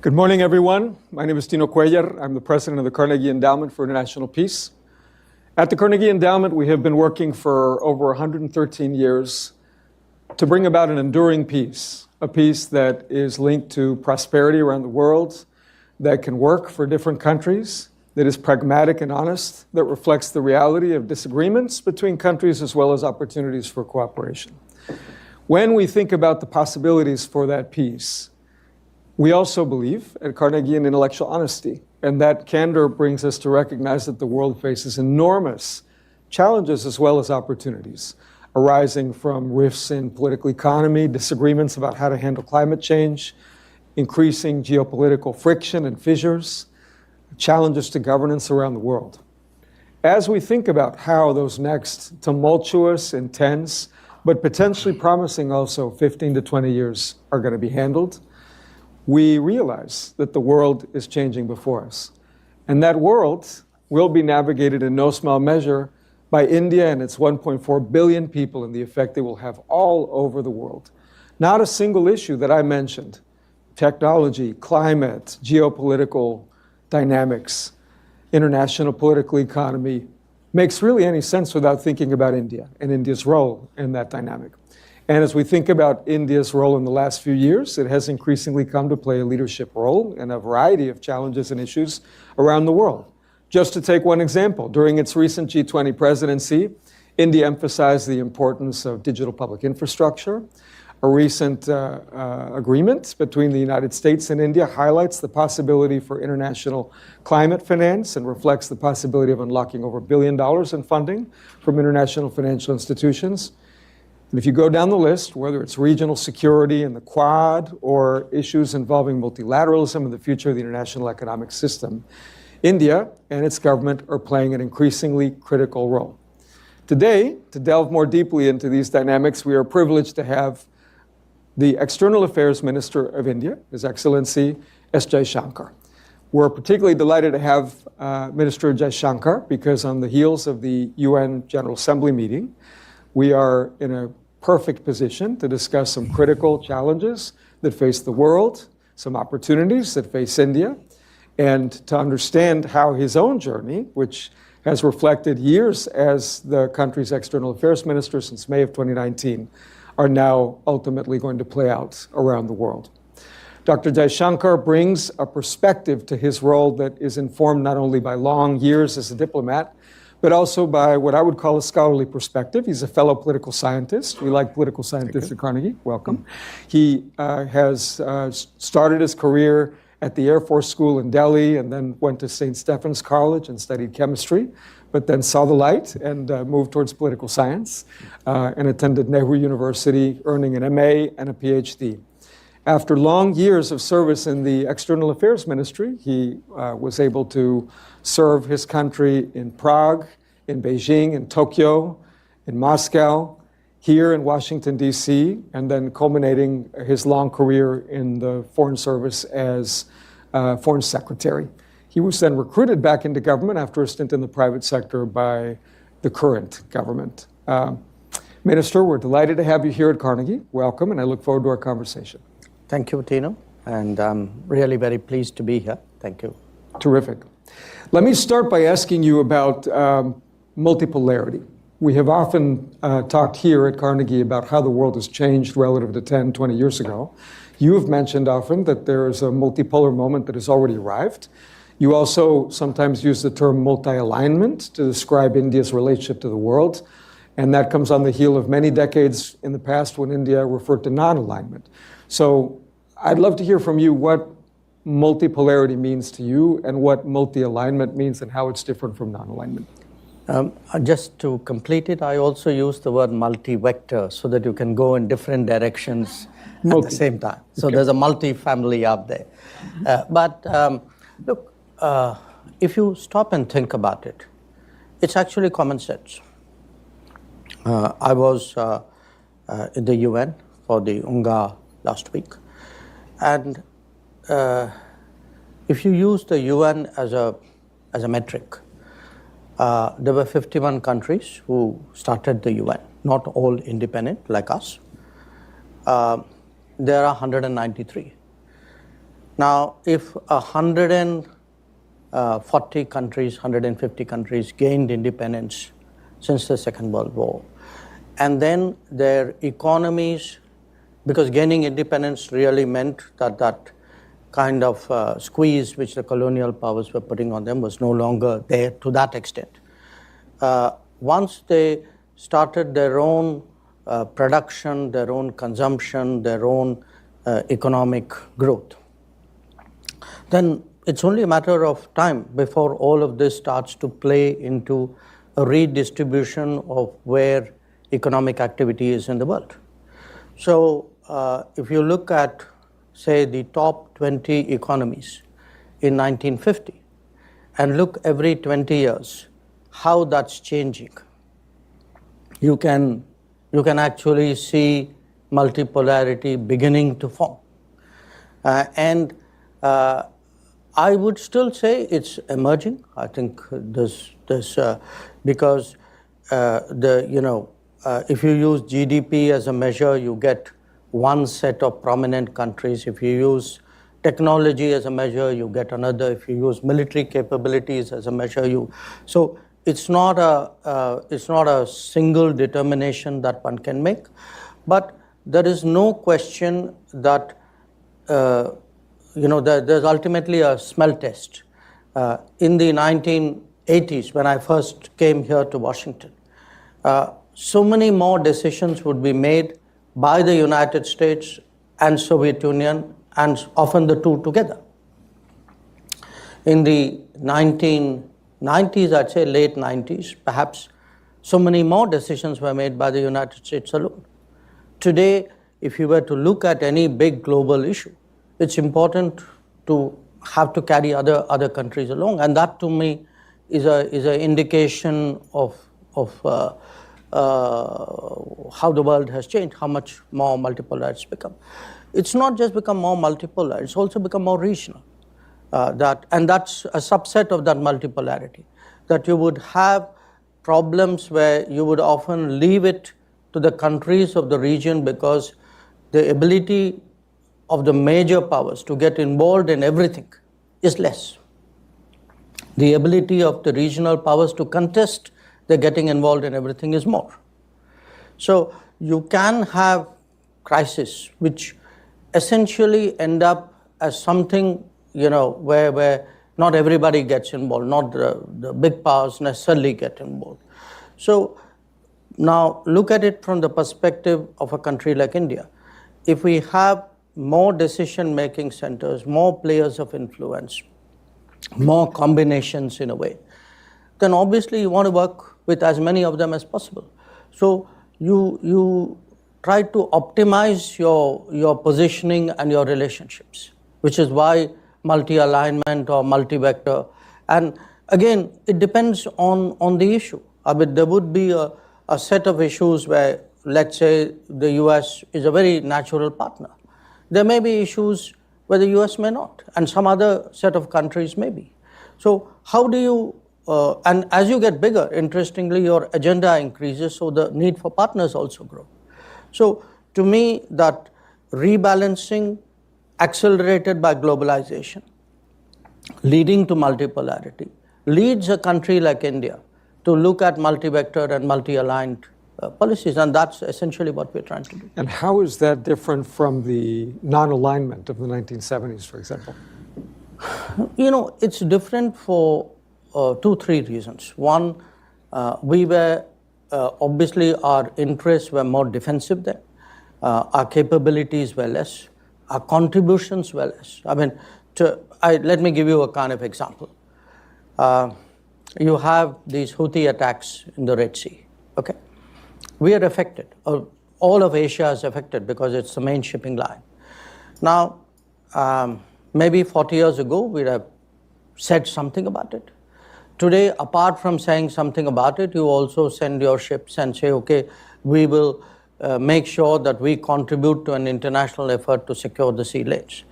Good morning, everyone. My name is Tino Cuellar. I'm the president of the Carnegie Endowment for International Peace. At the Carnegie Endowment, we have been working for over 113 years to bring about an enduring peace, a peace that is linked to prosperity around the world, that can work for different countries, that is pragmatic and honest, that reflects the reality of disagreements between countries as well as opportunities for cooperation. When we think about the possibilities for that peace, we also believe at Carnegie in intellectual honesty, and that candor brings us to recognize that the world faces enormous challenges as well as opportunities, arising from rifts in political economy, disagreements about how to handle climate change, increasing geopolitical friction and fissures, challenges to governance around the world. As we think about how those next tumultuous, intense, but potentially promising also 15 to 20 years are going to be handled, we realize that the world is changing before us. And that world will be navigated in no small measure by India and its 1.4 billion people and the effect they will have all over the world. Not a single issue that I mentioned, technology, climate, geopolitical dynamics, international political economy, makes really any sense without thinking about India and India's role in that dynamic. And as we think about India's role in the last few years, it has increasingly come to play a leadership role in a variety of challenges and issues around the world. Just to take one example, during its recent G20 presidency, India emphasized the importance of digital public infrastructure. A recent agreement between the United States and India highlights the possibility for international climate finance and reflects the possibility of unlocking over $1 billion in funding from international financial institutions. And if you go down the list, whether it's regional security in the Quad or issues involving multilateralism and the future of the international economic system, India and its government are playing an increasingly critical role. Today, to delve more deeply into these dynamics, we are privileged to have the External Affairs Minister of India, His Excellency S. Jaishankar. We're particularly delighted to have Minister Jaishankar because on the heels of the UN General Assembly meeting, we are in a perfect position to discuss some critical challenges that face the world, some opportunities that face India, and to understand how his own journey, which has reflected years as the country's external affairs minister since May of 2019, are now ultimately going to play out around the world. Dr. Jaishankar brings a perspective to his role that is informed not only by long years as a diplomat, but also by what I would call a scholarly perspective. He's a fellow political scientist. We like political scientists at Carnegie. Welcome. He has started his career at the Air Force School in Delhi and then went to St. Stephen's College and studied chemistry, but then saw the light and moved towards political science and attended Nehru University, earning an MA and a PhD. After long years of service in the External Affairs Ministry, he was able to serve his country in Prague, in Beijing, in Tokyo, in Moscow, here in Washington, D.C., and then culminating his long career in the Foreign Service as Foreign Secretary. He was then recruited back into government after a stint in the private sector by the current government. Minister, we're delighted to have you here at Carnegie. Welcome, and I look forward to our conversation. Thank you, Tino, and I'm really very pleased to be here. Thank you. Terrific. Let me start by asking you about multipolarity. We have often talked here at Carnegie about how the world has changed relative to 10, 20 years ago. You have mentioned often that there is a multipolar moment that has already arrived. You also sometimes use the term multi-alignment to describe India's relationship to the world, and that comes on the heel of many decades in the past when India referred to non-alignment. So I'd love to hear from you what multipolarity means to you and what multi-alignment means and how it's different from non-alignment. Just to complete it, I also use the word multi-vector so that you can go in different directions at the same time. So there's a multi-family out there. Look, if you stop and think about it, it's actually common sense. I was in the UN for the UNGA last week, and if you use the UN as a metric, there were 51 countries who started the UN, not all independent like us. There are 193. Now, if 140 countries, 150 countries gained independence since the Second World War, and then their economies, because gaining independence really meant that that kind of squeeze which the colonial powers were putting on them was no longer there to that extent. Once they started their own production, their own consumption, their own economic growth, then it's only a matter of time before all of this starts to play into a redistribution of where economic activity is in the world. So if you look at, say, the top 20 economies in 1950 and look every 20 years how that's changing, you can actually see multipolarity beginning to form. I would still say it's emerging. I think this because if you use GDP as a measure, you get one set of prominent countries. If you use technology as a measure, you get another. If you use military capabilities as a measure, so it's not a single determination that one can make, but there is no question that there's ultimately a smell test. In the 1980s, when I first came here to Washington, so many more decisions would be made by the United States and Soviet Union, and often the two together. In the 1990s, I'd say late 90s, perhaps so many more decisions were made by the United States alone. Today, if you were to look at any big global issue, it's important to have to carry other countries along, and that to me is an indication of how the world has changed, how much more multipolar it's become. It's not just become more multipolar; it's also become more regional. And that's a subset of that multipolarity. That you would have problems where you would often leave it to the countries of the region because the ability of the major powers to get involved in everything is less. The ability of the regional powers to contest their getting involved in everything is more. So you can have crises which essentially end up as something, where not everybody gets involved, not the big powers necessarily get involved. So now look at it from the perspective of a country like India. If we have more decision-making centers, more players of influence, more combinations in a way, then obviously you want to work with as many of them as possible. So you try to optimize your positioning and your relationships, which is why multi-alignment or multi-vector. And again, it depends on the issue. I mean, there would be a set of issues where, let's say, the US is a very natural partner. There may be issues where the US may not, and some other set of countries may be. So how do you, and as you get bigger, interestingly, your agenda increases, so the need for partners also grow. So to me, that rebalancing accelerated by globalization, leading to multipolarity, leads a country like India to look at multi-vector and multi-aligned policies, and that's essentially what we're trying to do. And how is that different from the non-alignment of the 1970s, for example? It's different for 2-3 reasons. One, we were, obviously our interests were more defensive then. Our capabilities were less. Our contributions were less. I mean, let me give you a kind of example. You have these Houthi attacks in the Red Sea, okay? We are affected. All of Asia is affected because it's the main shipping line. Now, maybe 40 years ago, we'd have said something about it. Today, apart from saying something about it, you also send your ships and say, okay, we will make sure that we contribute to an international effort to secure the sea lanes.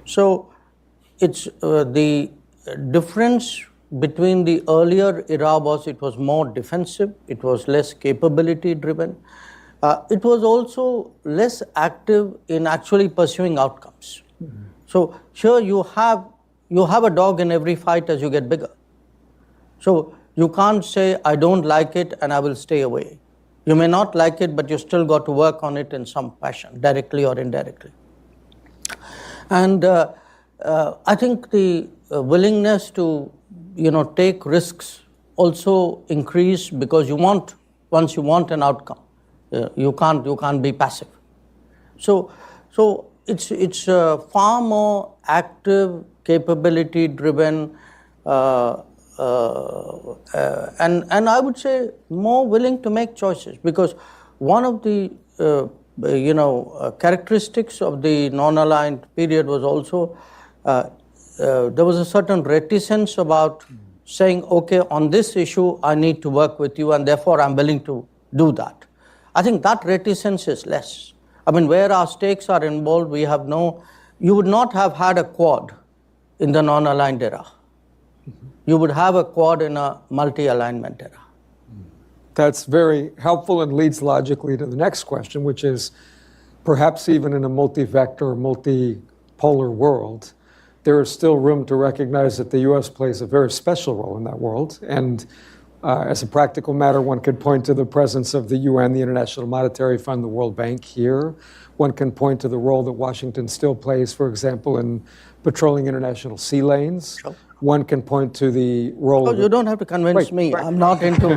So it's the difference between the earlier era was it was more defensive, it was less capability driven. It was also less active in actually pursuing outcomes. Mm-hmm. So here you have a dog in every fight as you get bigger. So you can't say, I don't like it and I will stay away. You may not like it, but you still got to work on it in some fashion, directly or indirectly. And I think the willingness to, take risks also increase because once you want an outcome, you can't be passive. So it's far more active, capability-driven, and I would say more willing to make choices, because one of the characteristics of the non-aligned period was also there was a certain reticence about saying, okay, on this issue I need to work with you and therefore I'm willing to do that. I think that reticence is less. I mean, where our stakes are involved, you would not have had a Quad in the non-aligned era. You would have a Quad in a multi-alignment era. That's very helpful and leads logically to the next question, which is perhaps even in a multi-vector, multipolar world, there is still room to recognize that the U.S. plays a very special role in that world. And as a practical matter, one could point to the presence of the UN, the International Monetary Fund, the World Bank here. One can point to the role that Washington still plays, for example, in patrolling international sea lanes. Sure. One can point to the role. Oh, you don't have to convince me. Right. I'm not into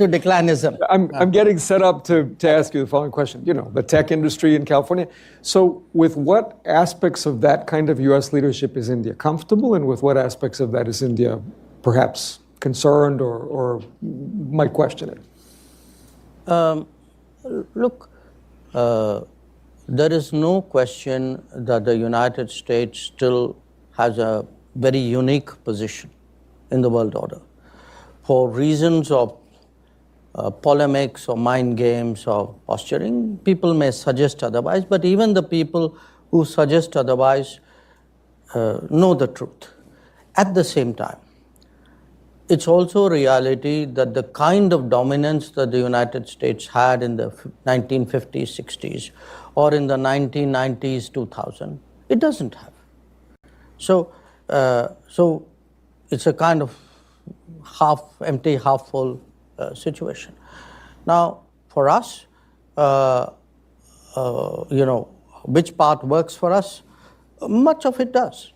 declinism. I'm getting set up to ask you the following question. The tech industry in California. So with what aspects of that kind of U.S. leadership is India comfortable, and with what aspects of that is India perhaps concerned or might question it? Look, there is no question that the United States still has a very unique position in the world order. For reasons of polemics or mind games or posturing, people may suggest otherwise, but even the people who suggest otherwise know the truth. At the same time, it's also a reality that the kind of dominance that the United States had in the 1950s, 60s, or in the 1990s, 2000, it doesn't have. So it's a kind of half empty, half full situation. Now, for us, which part works for us? Much of it does.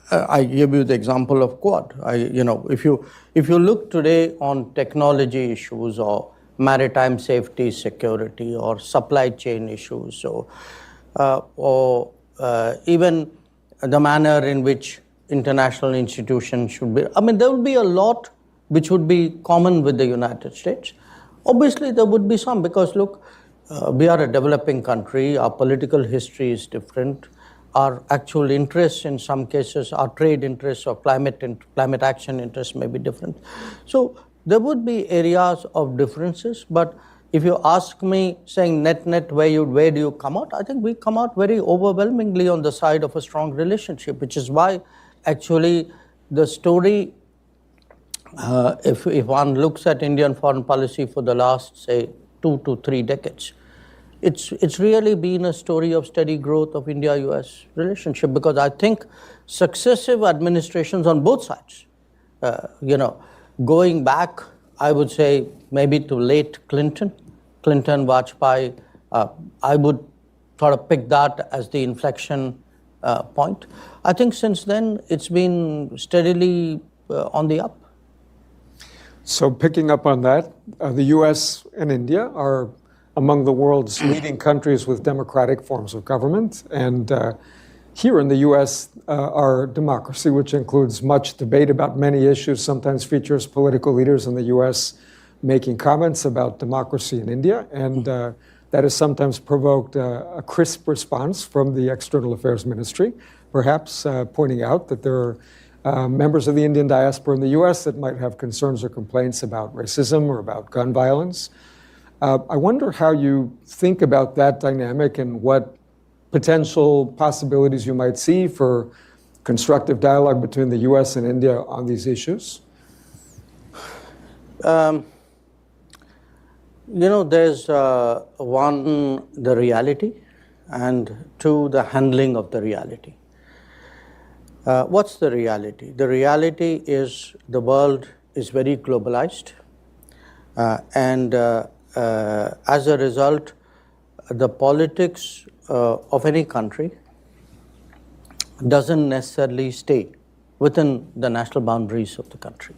I give you the example of Quad. If you look today on technology issues or maritime safety, security, or supply chain issues, or even the manner in which international institutions should be. I mean, there will be a lot which would be common with the United States. Obviously, there would be some, because look, we are a developing country, our political history is different, our actual interests in some cases, our trade interests or climate action interests may be different. So there would be areas of differences, but if you ask me, saying net, where do you come out? I think we come out very overwhelmingly on the side of a strong relationship, which is why actually the story, if one looks at Indian foreign policy for the last, say, 2 to 3 decades, it's really been a story of steady growth of India-US relationship, because I think successive administrations on both sides, going back, I would say maybe to late Clinton, Vajpayee, I would sort of pick that as the inflection point. I think since then it's been steadily on the up. So picking up on that, the US and India are among the world's leading countries with democratic forms of government. And here in the US, our democracy, which includes much debate about many issues, sometimes features political leaders in the US making comments about democracy in India. And that has sometimes provoked a crisp response from the External Affairs Ministry, perhaps pointing out that there are members of the Indian diaspora in the US that might have concerns or complaints about racism or about gun violence. I wonder how you think about that dynamic and what potential possibilities you might see for constructive dialogue between the US and India on these issues. There's the reality and to the handling of the reality. What's the reality? The reality is the world is very globalized, and as a result, the politics of any country doesn't necessarily stay within the national boundaries of the country.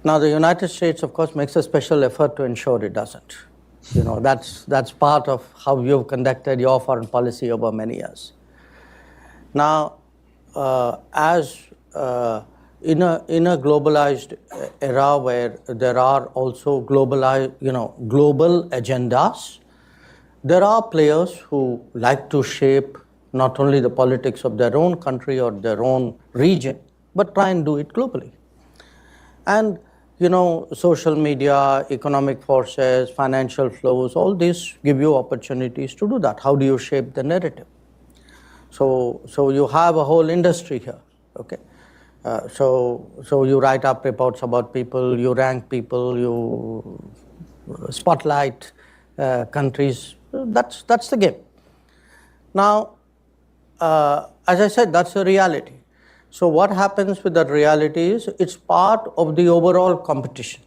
Now, the United States, of course, makes a special effort to ensure it doesn't. That's part of how you've conducted your foreign policy over many years. Now, as in a globalized era where there are also global agendas, there are players who like to shape not only the politics of their own country or their own region, but try and do it globally. And social media, economic forces, financial flows, all these give you opportunities to do that. How do you shape the narrative? So you have a whole industry here, okay? So you write up reports about people, you rank people, you spotlight countries. That's the game. Now, as I said, that's the reality. So what happens with that reality is it's part of the overall competition,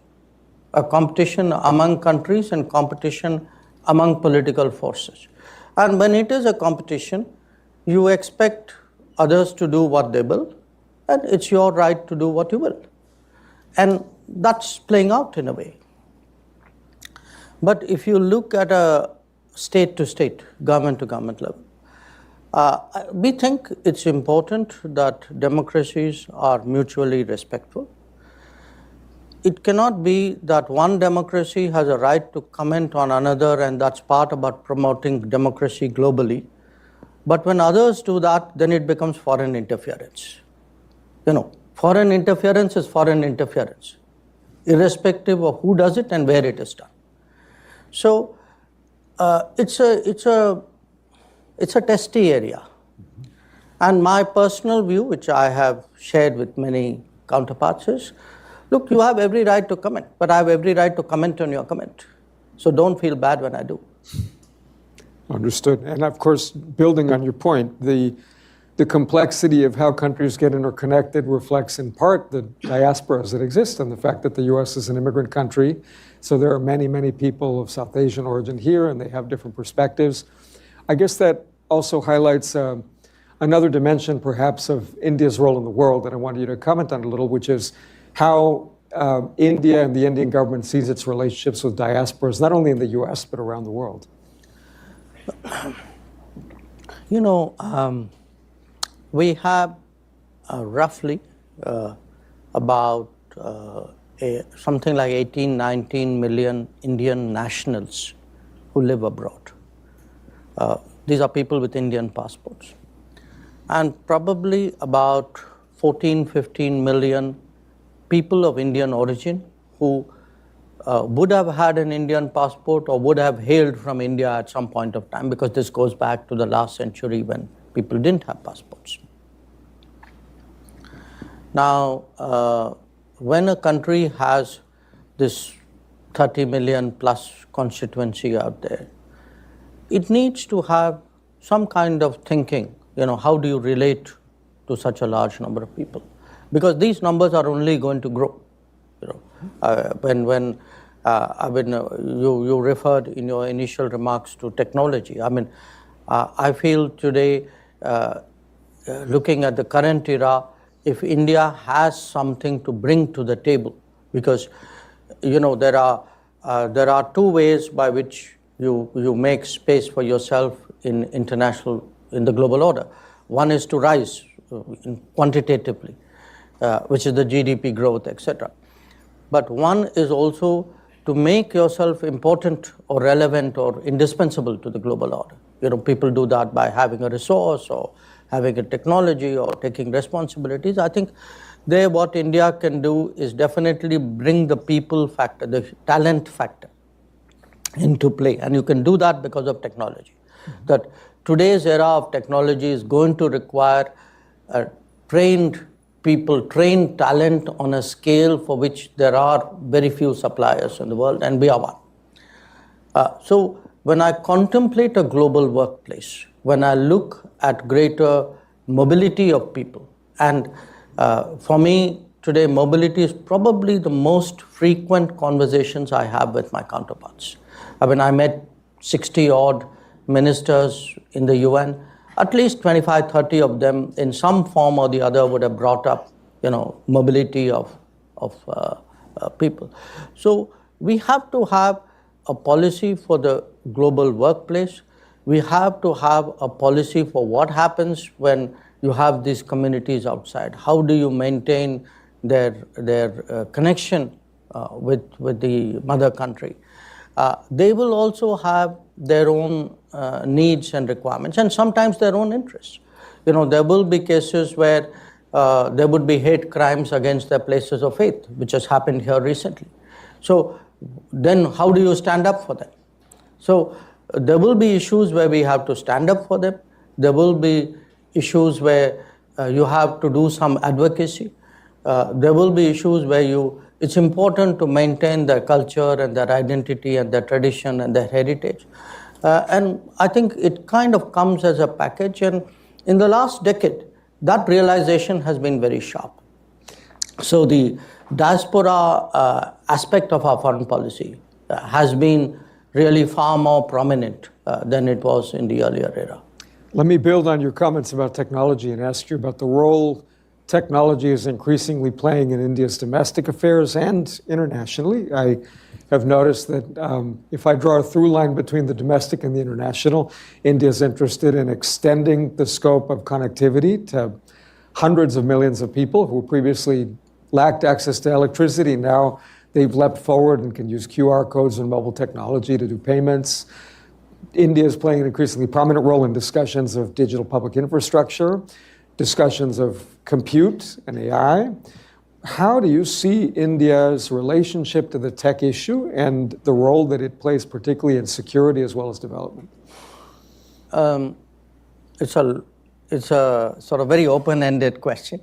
a competition among countries and competition among political forces. And when it is a competition, you expect others to do what they will, and it's your right to do what you will. And that's playing out in a way. But if you look at a state to state, government to government level, we think it's important that democracies are mutually respectful. It cannot be that one democracy has a right to comment on another, and that's part about promoting democracy globally. But when others do that, then it becomes foreign interference. Foreign interference is foreign interference, irrespective of who does it and where it is done. So it's a testy area. And my personal view, which I have shared with many counterparts, is, look, you have every right to comment, but I have every right to comment on your comment. So don't feel bad when I do. Understood. And of course, building on your point, the complexity of how countries get interconnected reflects in part the diasporas that exist and the fact that the U.S. is an immigrant country. So there are many, many people of South Asian origin here, and they have different perspectives. I guess that also highlights another dimension, perhaps, of India's role in the world that I wanted you to comment on a little, which is how India and the Indian government sees its relationships with diasporas, not only in the U.S., but around the world. We have roughly about something like 18, 19 million Indian nationals who live abroad. These are people with Indian passports. And probably about 14, 15 million people of Indian origin who would have had an Indian passport or would have hailed from India at some point of time, because this goes back to the last century when people didn't have passports. Now, when a country has this 30 million plus constituency out there, it needs to have some kind of thinking, how do you relate to such a large number of people? Because these numbers are only going to grow. When you referred in your initial remarks to technology. I feel today, looking at the current era, if India has something to bring to the table, because there are two ways by which you make space for yourself in the global order. One is to rise quantitatively, which is the GDP growth, etc. But one is also to make yourself important or relevant or indispensable to the global order. People do that by having a resource or having a technology or taking responsibilities. I think there what India can do is definitely bring the people factor, the talent factor into play. And you can do that because of technology. Mm-hmm. That today's era of technology is going to require trained people, trained talent on a scale for which there are very few suppliers in the world, and we are one. So when I contemplate a global workplace, when I look at greater mobility of people, and for me today, mobility is probably the most frequent conversations I have with my counterparts. I mean, I met 60 odd ministers in the UN. At least 25, 30 of them in some form or the other would have brought up, mobility of people. So we have to have a policy for the global workplace. We have to have a policy for what happens when you have these communities outside. How do you maintain their connection with the mother country? They will also have their own needs and requirements, and sometimes their own interests. There will be cases where there would be hate crimes against their places of faith, which has happened here recently. So then how do you stand up for them? So there will be issues where we have to stand up for them. There will be issues where you have to do some advocacy. There will be issues where it's important to maintain their culture and their identity and their tradition and their heritage. And I think it kind of comes as a package. And in the last decade, that realization has been very sharp. So the diaspora aspect of our foreign policy has been really far more prominent than it was in the earlier era. Let me build on your comments about technology and ask you about the role technology is increasingly playing in India's domestic affairs and internationally. I have noticed that if I draw a through line between the domestic and the international, India is interested in extending the scope of connectivity to hundreds of millions of people who previously lacked access to electricity. Now they've leapt forward and can use QR codes and mobile technology to do payments. India is playing an increasingly prominent role in discussions of digital public infrastructure, discussions of compute and AI. How do you see India's relationship to the tech issue and the role that it plays, particularly in security as well as development? It's a sort of very open-ended question.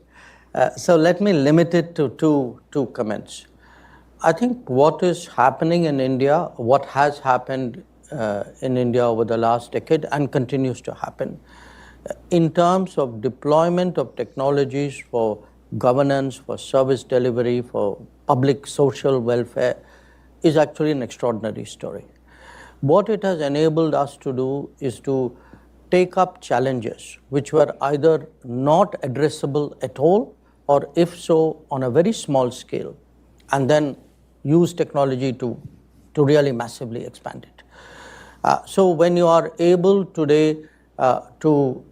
So let me limit it to two comments. I think what is happening in India, what has happened in India over the last decade and continues to happen, in terms of deployment of technologies for governance, for service delivery, for public social welfare, is actually an extraordinary story. What it has enabled us to do is to take up challenges which were either not addressable at all, or if so, on a very small scale, and then use technology to really massively expand it. So when you are able today to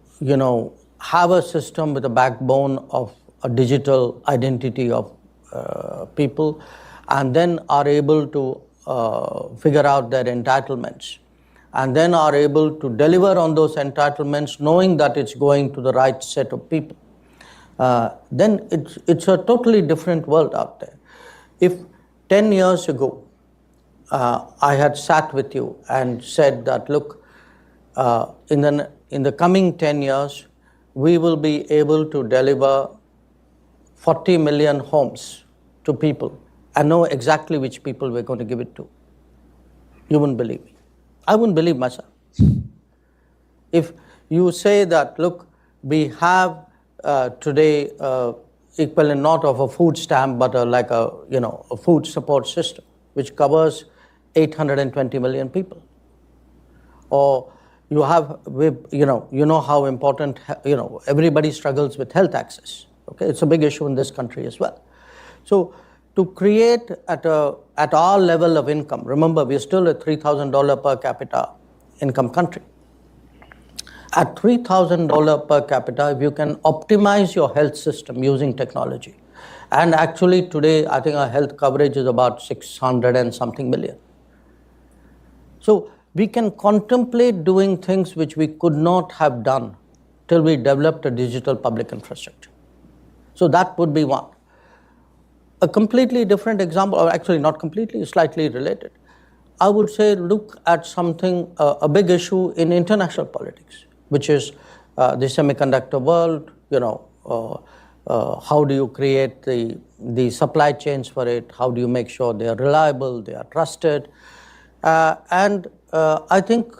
have a system with a backbone of a digital identity of people, and then are able to figure out their entitlements, and then are able to deliver on those entitlements knowing that it's going to the right set of people, then it's a totally different world out there. If 10 years ago I had sat with you and said that, look, in the coming 10 years, we will be able to deliver 40 million homes to people and know exactly which people we're going to give it to, you wouldn't believe me. I wouldn't believe myself. If you say that, look, we have today equivalent not of a food stamp, but like a food support system, which covers 820 million people. Or you have, how important, everybody struggles with health access. Okay, it's a big issue in this country as well. So to create at our level of income, remember we're still a $3,000 per capita income country. At $3,000 per capita, if you can optimize your health system using technology, and actually today I think our health coverage is about 600 and something million. So we can contemplate doing things which we could not have done till we developed a digital public infrastructure. So that would be one. A completely different example, or actually not completely, slightly related. I would say look at something, a big issue in international politics, which is the semiconductor world. How do you create the supply chains for it? How do you make sure they are reliable, they are trusted? And I think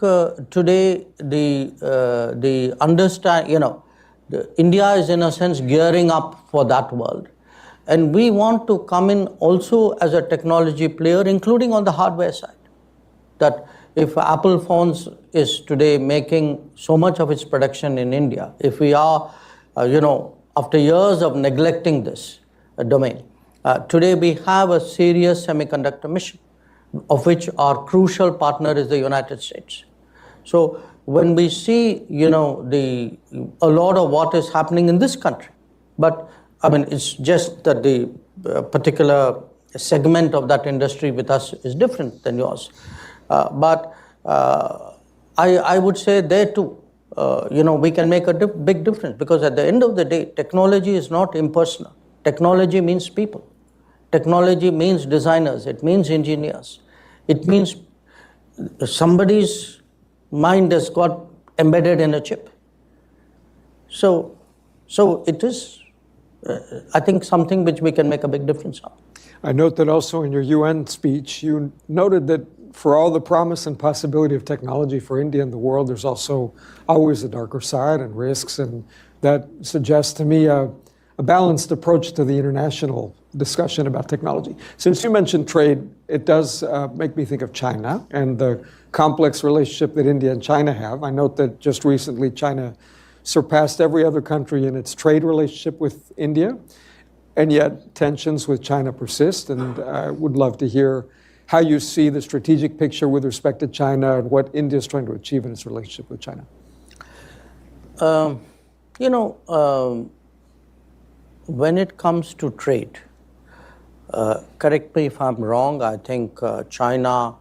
today the understand, India is in a sense gearing up for that world. And we want to come in also as a technology player, including on the hardware side. That if Apple phones is today making so much of its production in India, if we are, after years of neglecting this domain, today we have a serious semiconductor mission, of which our crucial partner is the United States. So when we see, a lot of what is happening in this country, but I mean, it's just that the particular segment of that industry with us is different than yours. But I would say there too, we can make a big difference, because at the end of the day, technology is not impersonal. Technology means people. Technology means designers. It means engineers. It means somebody's mind has got embedded in a chip. So it is, I think, something which we can make a big difference on. I note that also in your UN speech, you noted that for all the promise and possibility of technology for India and the world, there's also always a darker side and risks, and that suggests to me a balanced approach to the international discussion about technology. Since you mentioned trade, it does make me think of China and the complex relationship that India and China have. I note that just recently China surpassed every other country in its trade relationship with India, and yet tensions with China persist, and I would love to hear how you see the strategic picture with respect to China and what India is trying to achieve in its relationship with China. When it comes to trade, correct me if I'm wrong, I think China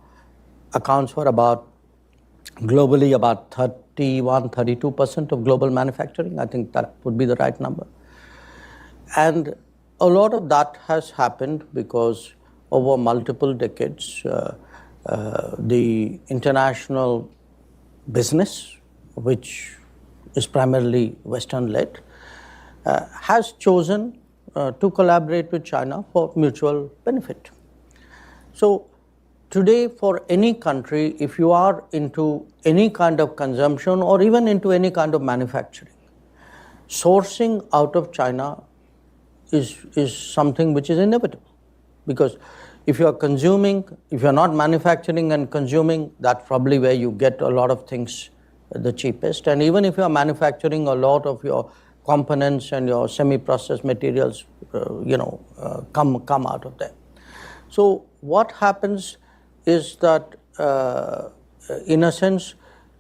accounts for globally about 32% of global manufacturing. I think that would be the right number. And a lot of that has happened because over multiple decades, the international business, which is primarily Western-led, has chosen to collaborate with China for mutual benefit. So today, for any country, if you are into any kind of consumption or even into any kind of manufacturing, sourcing out of China is something which is inevitable. Because if you are not manufacturing and consuming, that's probably where you get a lot of things the cheapest. And even if you are manufacturing, a lot of your components and your semi-processed materials, come out of there. So what happens is that, in a sense,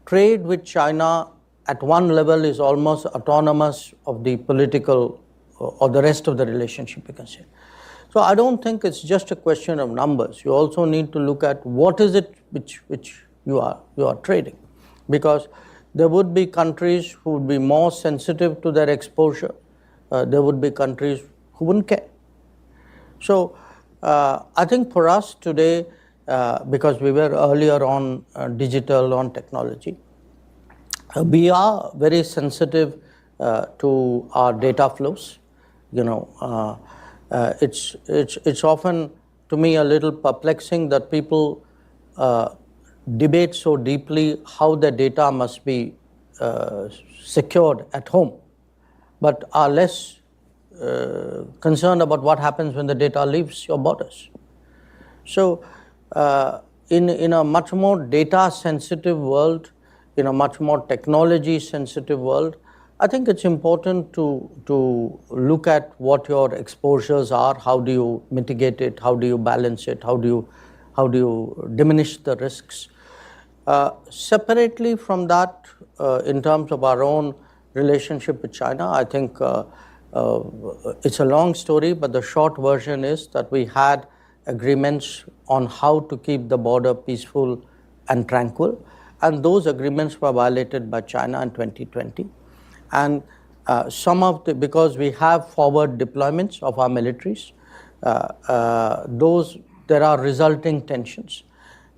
trade with China at one level is almost autonomous of the political or the rest of the relationship, you can say. So I don't think it's just a question of numbers. You also need to look at what is it which you are trading, because there would be countries who would be more sensitive to their exposure. There would be countries who wouldn't care. So I think for us today, because we were earlier on digital, on technology, we are very sensitive to our data flows. It's often, to me, a little perplexing that people debate so deeply how the data must be secured at home, but are less concerned about what happens when the data leaves your borders. So in a much more data-sensitive world, in a much more technology-sensitive world, I think it's important to look at what your exposures are, how do you mitigate it, how do you balance it, how do you diminish the risks. Separately from that, in terms of our own relationship with China, I think it's a long story, but the short version is that we had agreements on how to keep the border peaceful and tranquil, and those agreements were violated by China in 2020. And because we have forward deployments of our militaries, there are resulting tensions.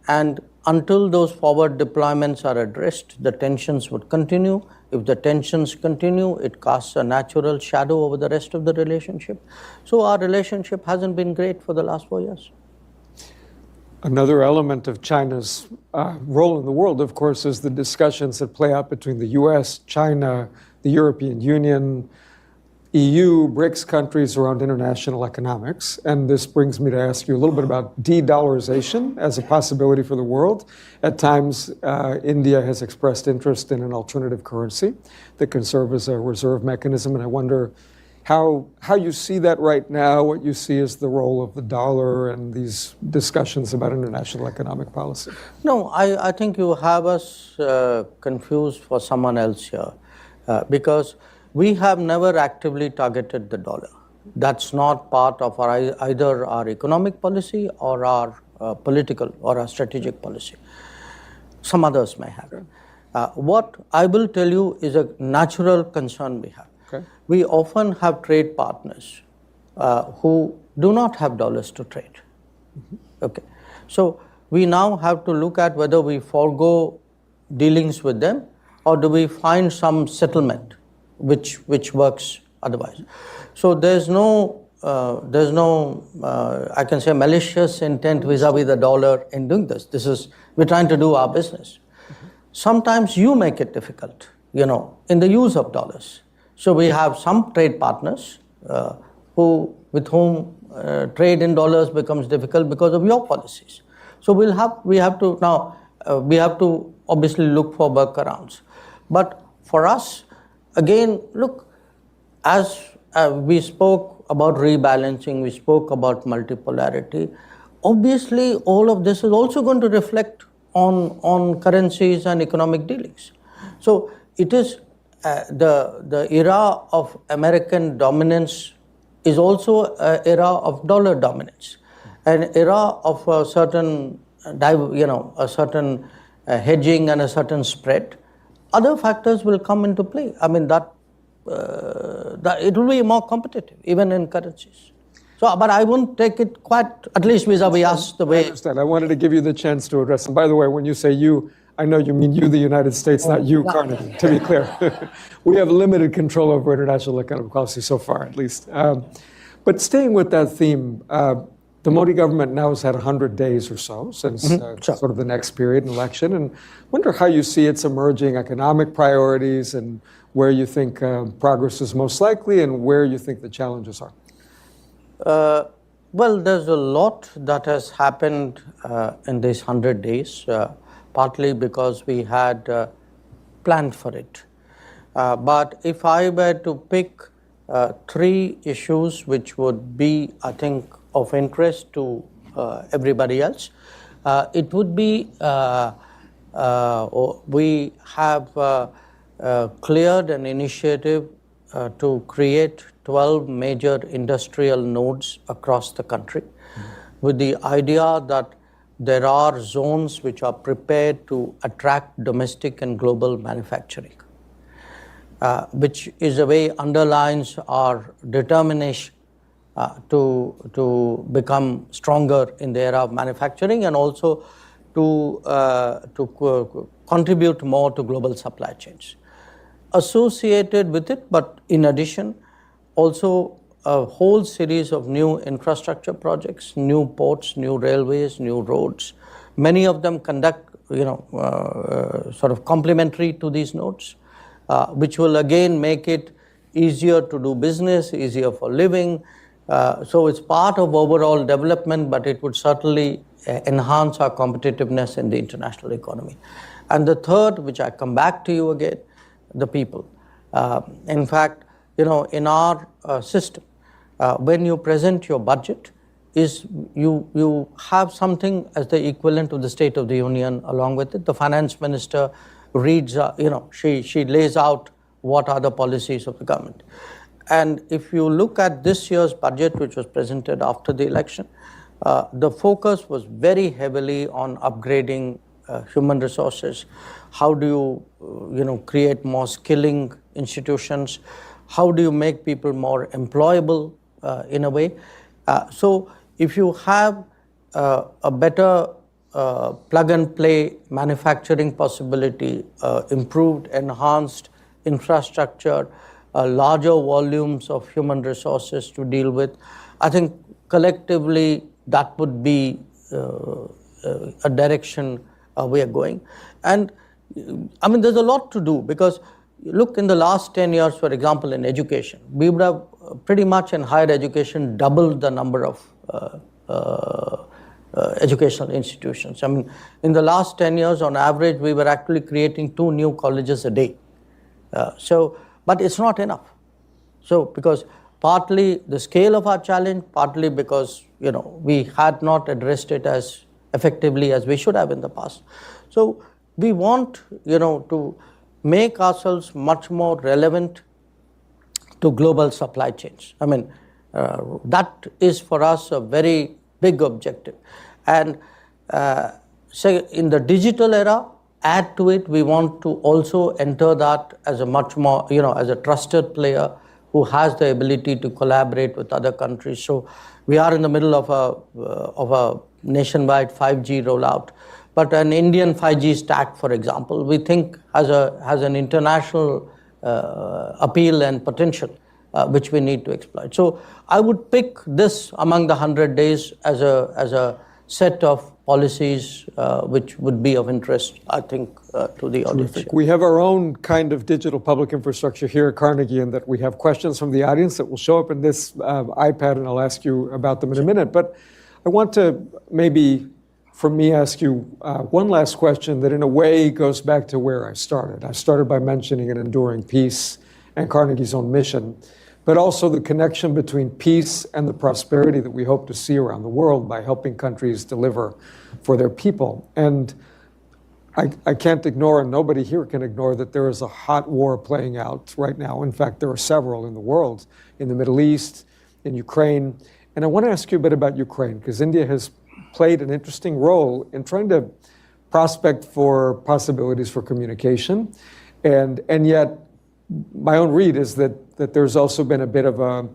And until those forward deployments are addressed, the tensions would continue. If the tensions continue, it casts a natural shadow over the rest of the relationship. So our relationship hasn't been great for the last 4 years. Another element of China's role in the world, of course, is the discussions that play out between the US, China, the European Union, EU, BRICS countries around international economics. And this brings me to ask you a little bit about de-dollarization as a possibility for the world. At times, India has expressed interest in an alternative currency that can serve as a reserve mechanism. And I wonder how you see that right now, what you see as the role of the dollar and these discussions about international economic policy. No, I think you have us confused for someone else here because we have never actively targeted the dollar. That's not part of either our economic policy or our political or our strategic policy. Some others may have. Okay. What I will tell you is a natural concern we have. Okay. We often have trade partners who do not have dollars to trade. Mm-hmm. Okay. So we now have to look at whether we forego dealings with them or do we find some settlement which works otherwise. So there's no I can say malicious intent vis-a-vis the dollar in doing this. We're trying to do our business. Mm-hmm. Sometimes you make it difficult, in the use of dollars. So we have some trade partners with whom trade in dollars becomes difficult because of your policies. So we have to obviously look for workarounds. But for us, again, look, as we spoke about rebalancing, we spoke about multipolarity. Obviously, all of this is also going to reflect on currencies and economic dealings. So it is the era of American dominance is also an era of dollar dominance, an era of a certain hedging and a certain spread. Other factors will come into play. I mean that it will be more competitive even in currencies. So, but I won't take it quite, at least vis-a-vis us, the way. I understand. I wanted to give you the chance to address. And by the way, when you say you, I know you mean you, the United States, not you, Carnegie, to be clear. We have limited control over international economic policy so far, at least. But staying with that theme, the Modi government now has had 100 days or so since sort of the next period, an election. And wonder how you see its emerging economic priorities and where you think progress is most likely and where you think the challenges are. Well, there's a lot that has happened in these 100 days. Partly because we had planned for it. But if I were to pick 3 issues which would be, I think, of interest to everybody else, it would be we have cleared an initiative to create 12 major industrial nodes across the country with the idea that there are zones which are prepared to attract domestic and global manufacturing, which is a way underlines our determination to become stronger in the era of manufacturing and also to contribute more to global supply chains. Associated with it, but in addition, also a whole series of new infrastructure projects, new ports, new railways, new roads. Many of them sort of complementary to these nodes, which will again make it easier to do business, easier for living. So it's part of overall development, but it would certainly enhance our competitiveness in the international economy. And the third, which I come back to you again, the people. In fact, in our system, when you present your budget, you have something as the equivalent of the State of the Union along with it. The finance minister reads, she lays out what are the policies of the government. And if you look at this year's budget, which was presented after the election, the focus was very heavily on upgrading human resources. How do you, create more skilling institutions? How do you make people more employable in a way? So if you have a better plug-and-play manufacturing possibility, improved, enhanced infrastructure, larger volumes of human resources to deal with, I think collectively that would be a direction we are going. And I mean, there's a lot to do, because look, in the last 10 years, for example, in education, we would have pretty much in higher education doubled the number of educational institutions. I mean, in the last 10 years, on average, we were actually creating 2 new colleges a day. But it's not enough. So, because partly the scale of our challenge, partly because, we had not addressed it as effectively as we should have in the past. So, we want, to make ourselves much more relevant to global supply chains. I mean, that is for us a very big objective. And say in the digital era, add to it, we want to also enter that as a much more, as a trusted player who has the ability to collaborate with other countries. So we are in the middle of a nationwide 5G rollout. But an Indian 5G stack, for example, we think has an international appeal and potential, which we need to exploit. So I would pick this among the 100 days as a set of policies which would be of interest, I think, to the audience. We have our own kind of digital public infrastructure here at Carnegie, and that we have questions from the audience that will show up in this iPad, and I'll ask you about them in a minute. But I want to maybe, for me, ask you one last question that in a way goes back to where I started. I started by mentioning an enduring peace and Carnegie's own mission, but also the connection between peace and the prosperity that we hope to see around the world by helping countries deliver for their people. And I can't ignore, and nobody here can ignore, that there is a hot war playing out right now. In fact, there are several in the world, in the Middle East, in Ukraine. And I want to ask you a bit about Ukraine, because India has played an interesting role in trying to prospect for possibilities for communication. And yet, my own read is that there's also been a bit of a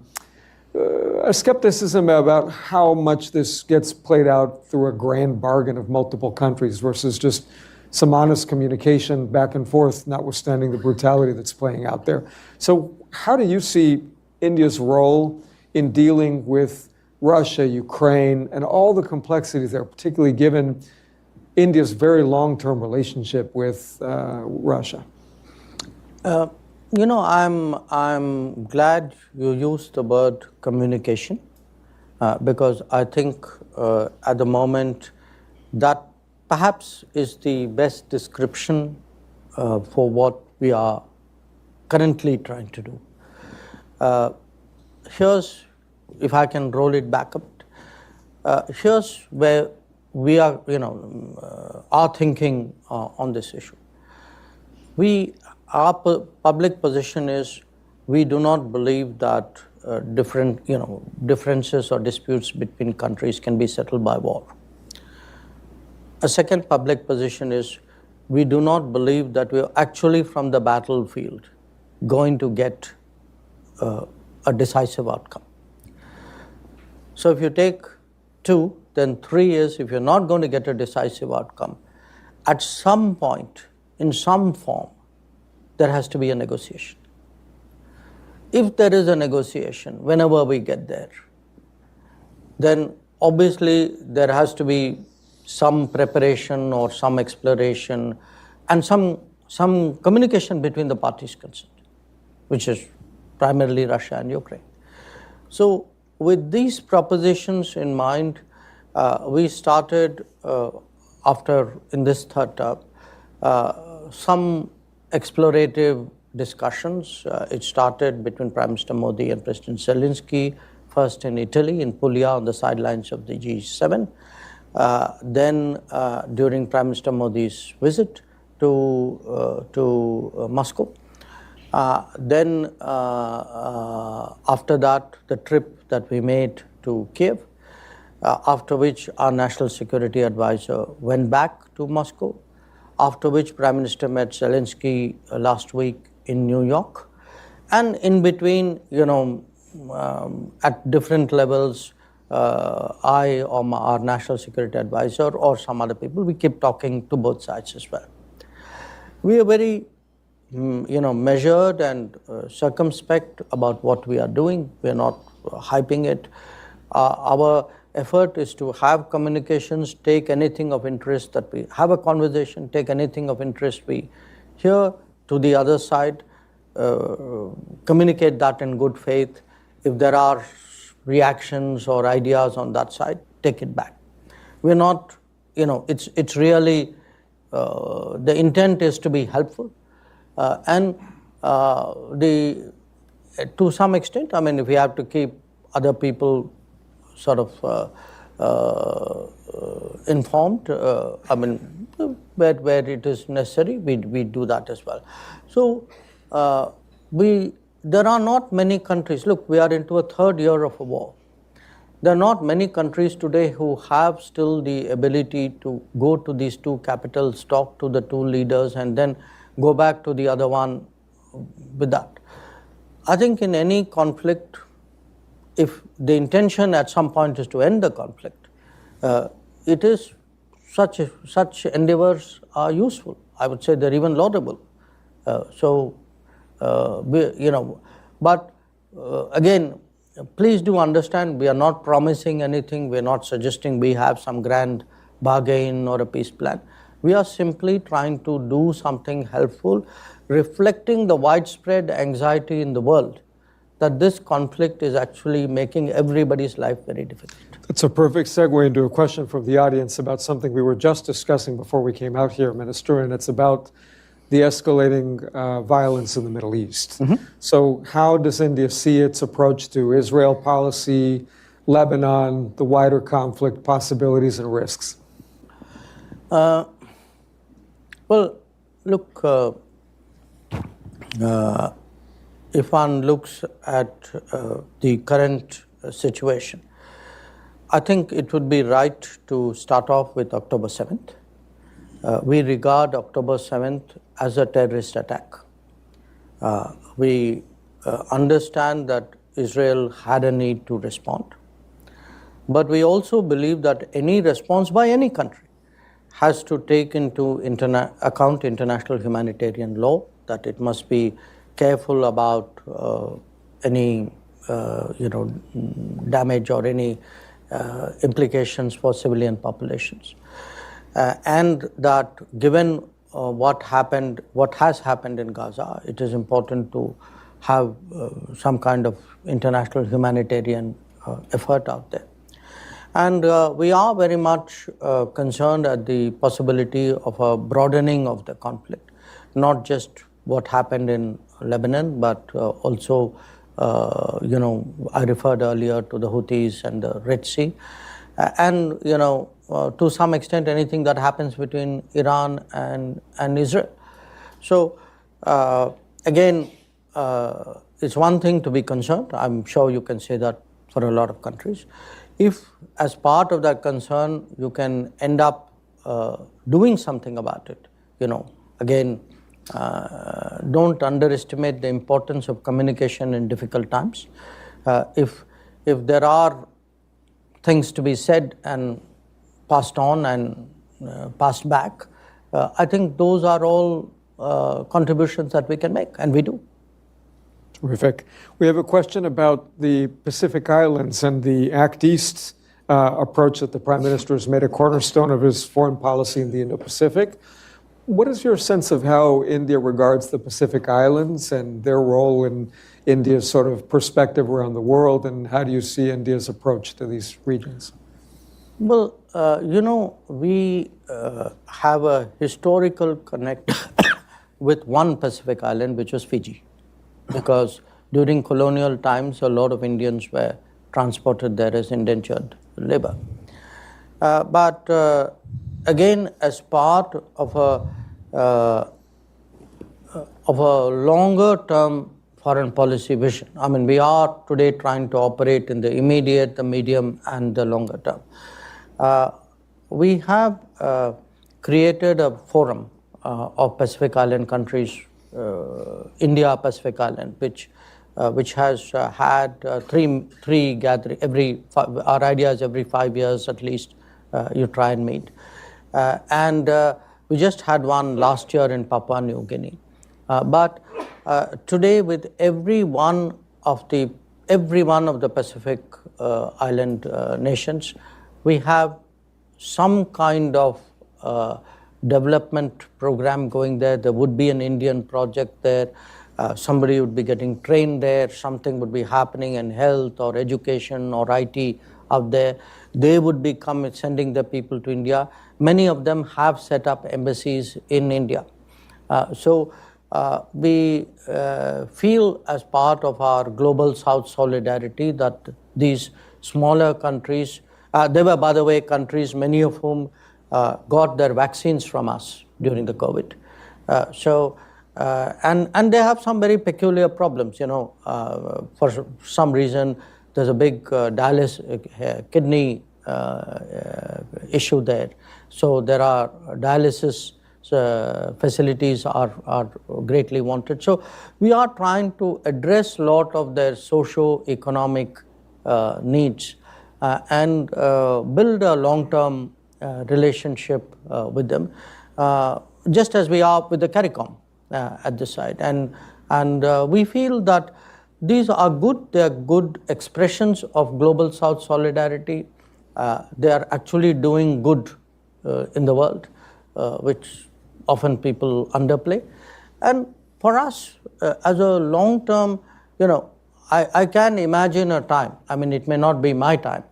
skepticism about how much this gets played out through a grand bargain of multiple countries versus just some honest communication back and forth, notwithstanding the brutality that's playing out there. So how do you see India's role in dealing with Russia, Ukraine, and all the complexities there, particularly given India's very long-term relationship with Russia? I'm glad you used the word communication because I think at the moment that perhaps is the best description for what we are currently trying to do. Here's, if I can roll it back up, here's where we are, are thinking on this issue. Our public position is we do not believe that differences or disputes between countries can be settled by war. A second public position is we do not believe that we are actually from the battlefield going to get a decisive outcome. So if you take 2, then 3 is if you're not going to get a decisive outcome, at some point, in some form, there has to be a negotiation. If there is a negotiation, whenever we get there, then obviously there has to be some preparation or some exploration and some communication between the parties concerned, which is primarily Russia and Ukraine. So with these propositions in mind, we started in this third term, some explorative discussions. It started between Prime Minister Modi and President Zelensky, first in Italy, in Puglia, on the sidelines of the G7. Then during Prime Minister Modi's visit to Moscow. Then after that, the trip that we made to Kiev, after which our National Security Advisor went back to Moscow, after which Prime Minister met Zelensky last week in New York. And in between, at different levels, I or our National Security Advisor or some other people, we keep talking to both sides as well. We are very, measured and circumspect about what we are doing. We are not hyping it. Our effort is to have communications, take anything of interest that we have a conversation, take anything of interest we hear to the other side, communicate that in good faith. If there are reactions or ideas on that side, take it back. We're not, it's really, the intent is to be helpful. To some extent, I mean, if we have to keep other people sort of informed, I mean, where it is necessary, we do that as well. So there are not many countries. Look, we are into a third year of a war. There are not many countries today who have still the ability to go to these two capitals, talk to the two leaders, and then go back to the other one with that. I think in any conflict, if the intention at some point is to end the conflict, it is such endeavors are useful. I would say they're even laudable. But again, please do understand, we are not promising anything. We are not suggesting we have some grand bargain or a peace plan. We are simply trying to do something helpful, reflecting the widespread anxiety in the world that this conflict is actually making everybody's life very difficult. That's a perfect segue into a question from the audience about something we were just discussing before we came out here, Minister, and it's about the escalating violence in the Middle East. Mm-hmm. So how does India see its approach to Israel policy, Lebanon, the wider conflict possibilities and risks? Well, look, if one looks at the current situation, I think it would be right to start off with October 7th. We regard October 7th as a terrorist attack. We understand that Israel had a need to respond. But we also believe that any response by any country has to take into account international humanitarian law, that it must be careful about any damage or any implications for civilian populations. And that given what has happened in Gaza, it is important to have some kind of international humanitarian effort out there. And we are very much concerned at the possibility of a broadening of the conflict, not just what happened in Lebanon, but also, I referred earlier to the Houthis and the Red Sea. And, to some extent, anything that happens between Iran and Israel. So, again, it's one thing to be concerned. I'm sure you can say that for a lot of countries. If, as part of that concern, you can end up doing something about it, again, don't underestimate the importance of communication in difficult times. If there are things to be said and passed on and passed back, I think those are all contributions that we can make, and we do. Terrific. We have a question about the Pacific Islands and the Act East approach that the Prime Minister has made a cornerstone of his foreign policy in the Indo-Pacific. What is your sense of how India regards the Pacific Islands and their role in India's sort of perspective around the world, and how do you see India's approach to these regions? Well, we have a historical connect with one Pacific island, which was Fiji, because during colonial times, a lot of Indians were transported there as indentured labor. But again, as part of a longer-term foreign policy vision, I mean, we are today trying to operate in the immediate, the medium, and the longer term. We have created a forum of Pacific Island countries, India Pacific Island, which has had three gathering our ideas every 5 years at least. You try and meet, and we just had one last year in Papua New Guinea. But today, with every one of the Pacific island nations, we have some kind of development program going there. There would be an Indian project there. Somebody would be getting trained there. Something would be happening in health or education or IT out there. They would be sending their people to India. Many of them have set up embassies in India. So we feel as part of our global South solidarity that these smaller countries, they were, by the way, countries, many of whom got their vaccines from us during the COVID. And they have some very peculiar problems, for some reason, there's a big kidney issue there. So there are dialysis facilities are greatly wanted. So we are trying to address a lot of their socio-economic needs and build a long-term relationship with them, just as we are with the CARICOM at this side. And we feel that these are good. They are good expressions of global South solidarity. They are actually doing good in the world, which often people underplay. And for us, as a long-term, I can imagine a time, I mean, it may not be my time,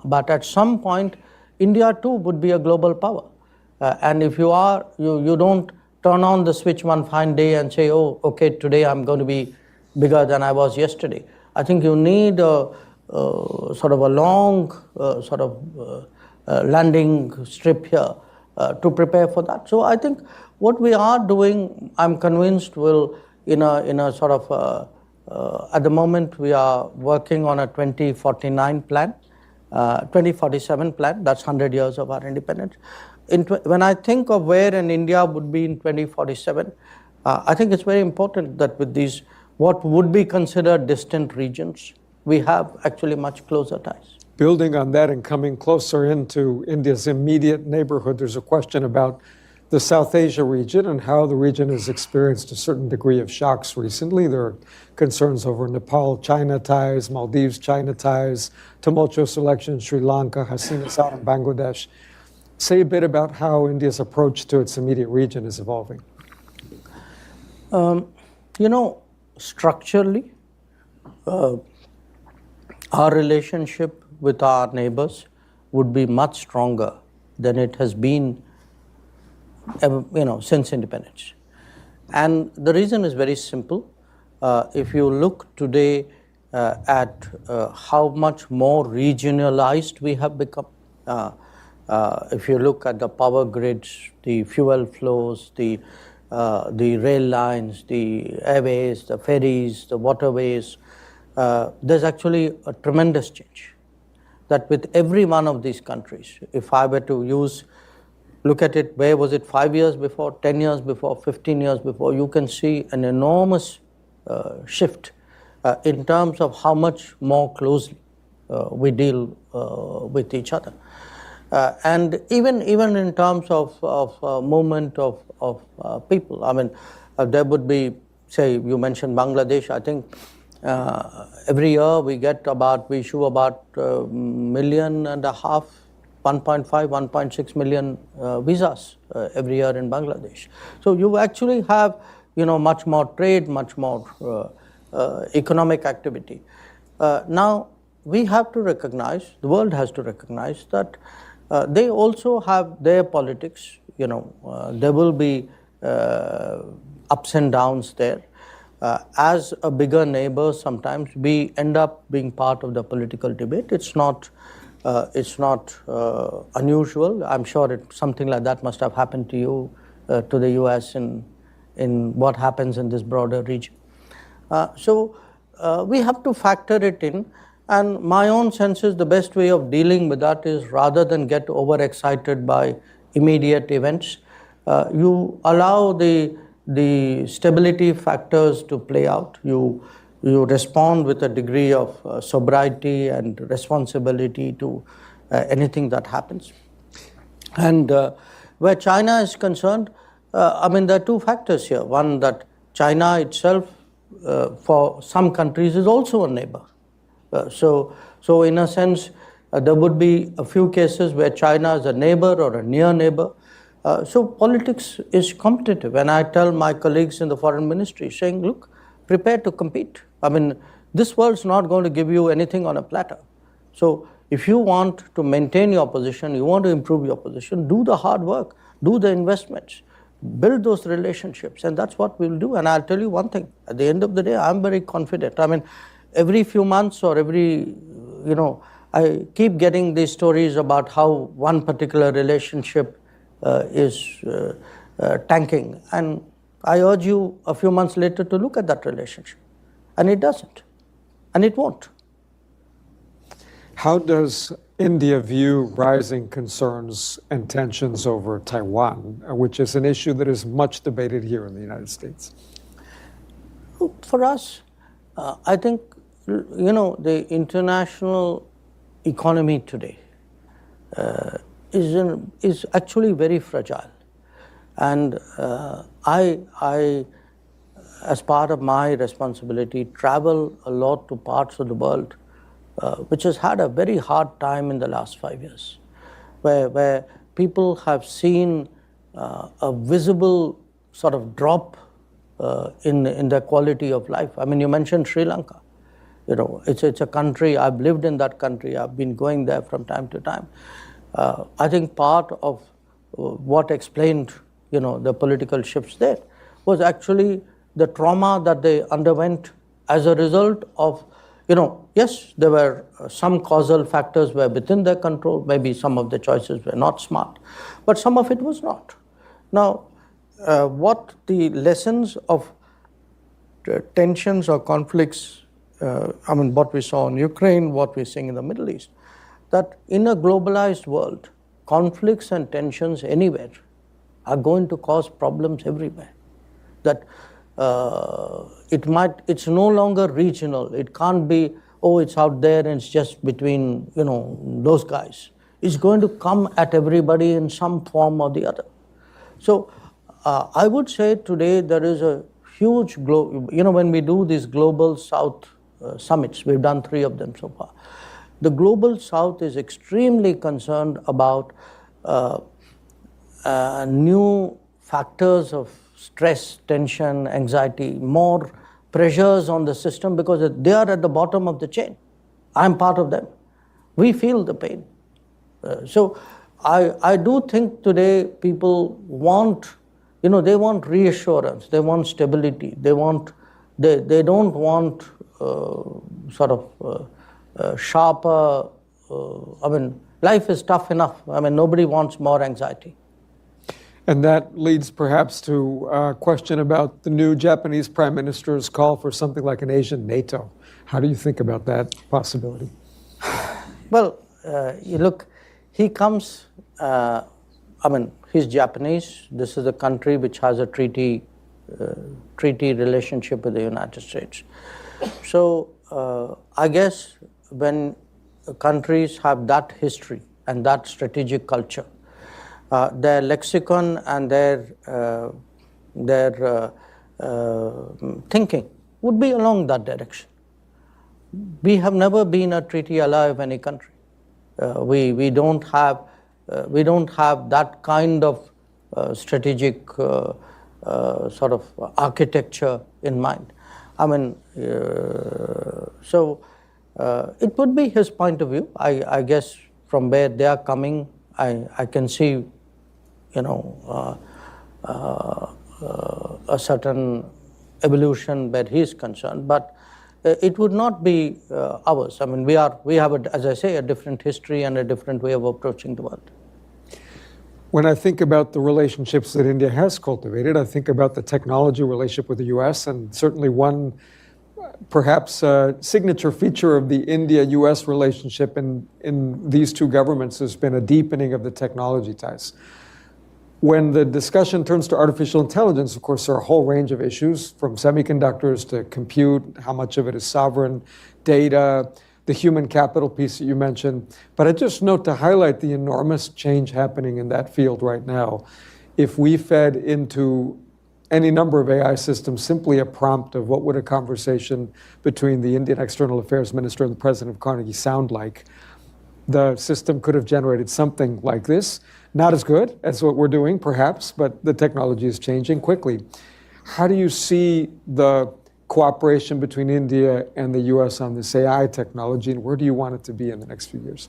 but at some point, India too would be a global power. And if you are, you don't turn on the switch one fine day and say, oh, okay, today I'm going to be bigger than I was yesterday. I think you need a sort of a long landing strip here to prepare for that. So I think what we are doing, I'm convinced, will in a sort of at the moment we are working on a 2049 plan, 2047 plan. That's 100 years of our independence. When I think of where an India would be in 2047, I think it's very important that with these what would be considered distant regions, we have actually much closer ties. Building on that and coming closer into India's immediate neighborhood, there's a question about the South Asia region and how the region has experienced a certain degree of shocks recently. There are concerns over Nepal-China ties, Maldives-China ties, tumultuous election in Sri Lanka, Hasina Saud in Bangladesh. Say a bit about how India's approach to its immediate region is evolving. Structurally, our relationship with our neighbors would be much stronger than it has been, since independence. And the reason is very simple. If you look today at how much more regionalized we have become, if you look at the power grids, the fuel flows, the rail lines, the airways, the ferries, the waterways, there's actually a tremendous change. That with every one of these countries, if I were to look at it, where was it 5 years before, 10 years before, 15 years before, you can see an enormous shift in terms of how much more closely we deal with each other. And even in terms of movement of people, I mean, there would be, say, you mentioned Bangladesh. I think every year we issue about 1.5 million, 1.5, 1.6 million visas every year in Bangladesh. So you actually have, much more trade, much more economic activity. Now, we have to recognize, the world has to recognize that they also have their politics. There will be ups and downs there. As a bigger neighbor, sometimes we end up being part of the political debate. It's not unusual. I'm sure something like that must have happened to you, to the US in what happens in this broader region. So we have to factor it in. And my own sense is the best way of dealing with that is, rather than get overexcited by immediate events, you allow the stability factors to play out. You respond with a degree of sobriety and responsibility to anything that happens. And where China is concerned, there are two factors here. One, that China itself, for some countries, is also a neighbor. So in a sense, there would be a few cases where China is a neighbor or a near neighbor. So politics is competitive. And I tell my colleagues in the foreign ministry, saying, look, prepare to compete. I mean, this world's not going to give you anything on a platter. So if you want to maintain your position, you want to improve your position, do the hard work, do the investments, build those relationships, and that's what we'll do. And I'll tell you one thing, at the end of the day, I'm very confident. I mean, every few months or every, I keep getting these stories about how one particular relationship is tanking. And I urge you a few months later to look at that relationship. And it doesn't. And it won't. How does India view rising concerns and tensions over Taiwan, which is an issue that is much debated here in the United States? For us, I think, the international economy today is actually very fragile. And I, as part of my responsibility, travel a lot to parts of the world which has had a very hard time in the last 5 years, where people have seen a visible sort of drop in their quality of life. I mean, you mentioned Sri Lanka. It's a country, I've lived in that country, I've been going there from time to time. I think part of what explained, the political shifts there was actually the trauma that they underwent as a result of, yes, there were some causal factors were within their control, maybe some of the choices were not smart, but some of it was not. Now, what the lessons of tensions or conflicts, what we saw in Ukraine, what we're seeing in the Middle East, that in a globalized world, conflicts and tensions anywhere are going to cause problems everywhere. That it's no longer regional. It can't be, it's out there and it's just between, those guys. It's going to come at everybody in some form or the other. So I would say today there is a huge, when we do these global South summits, we've done 3 of them so far. The global South is extremely concerned about new factors of stress, tension, anxiety, more pressures on the system because they are at the bottom of the chain. I'm part of them. We feel the pain. So I do think today people want, they want reassurance, they want stability, they don't want sharper, life is tough enough. Nobody wants more anxiety. And that leads perhaps to a question about the new Japanese Prime Minister's call for something like an Asian NATO. How do you think about that possibility? Well, you look, he comes, he's Japanese. This is a country which has a treaty relationship with the United States. So I guess when countries have that history and that strategic culture, their lexicon and their thinking would be along that direction. We have never been a treaty ally of any country. We don't have that kind of strategic architecture in mind. So it would be his point of view. I guess from where they are coming, I can see, a certain evolution where he is concerned, but it would not be ours. We have, as I say, a different history and a different way of approaching the world. When I think about the relationships that India has cultivated, I think about the technology relationship with the US, and certainly one perhaps signature feature of the India-US relationship in these 2 governments has been a deepening of the technology ties. When the discussion turns to artificial intelligence, of course, there are a whole range of issues, from semiconductors to compute, how much of it is sovereign, data, the human capital piece that you mentioned. But I just note to highlight the enormous change happening in that field right now. If we fed into any number of AI systems, simply a prompt of what would a conversation between the Indian External Affairs Minister and the President of Carnegie sound like. The system could have generated something like this. Not as good as what we're doing, perhaps, but the technology is changing quickly. How do you see the cooperation between India and the US on this AI technology, and where do you want it to be in the next few years?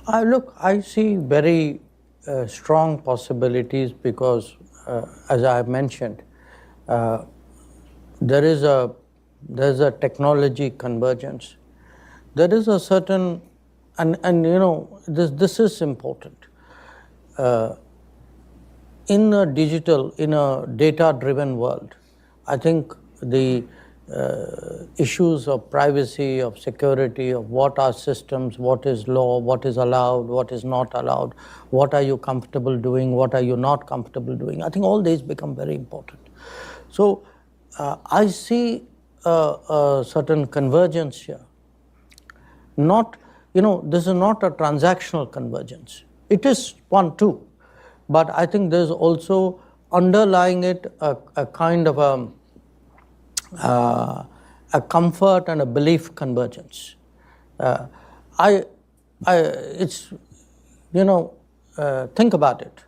I see very strong possibilities because, as I have mentioned, there's a technology convergence. There is a certain, and you know, this is important. In a data-driven world, I think the issues of privacy, of security, of what are systems, what is law, what is allowed, what is not allowed, what are you comfortable doing, what are you not comfortable doing, I think all these become very important. So I see a certain convergence here. Not, you know, this is not a transactional convergence. It is one too, but I think there's also underlying it a kind of a comfort and a belief convergence. It's, you know, think about it.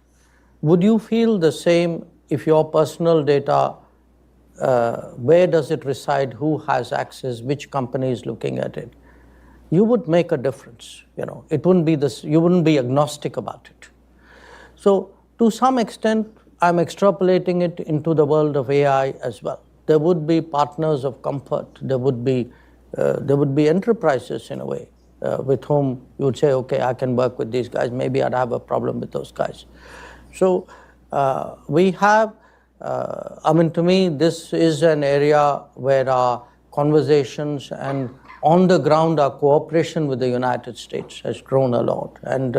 Would you feel the same if your personal data, where does it reside, who has access, which company is looking at it? You would make a difference. You know, it wouldn't be this. You wouldn't be agnostic about it. So, to some extent, I'm extrapolating it into the world of AI as well. There would be partners of comfort. There would be enterprises in a way with whom you would say, okay, I can work with these guys. Maybe I'd have a problem with those guys. So we have. I mean, to me, this is an area where our conversations and on the ground, our cooperation with the United States has grown a lot. And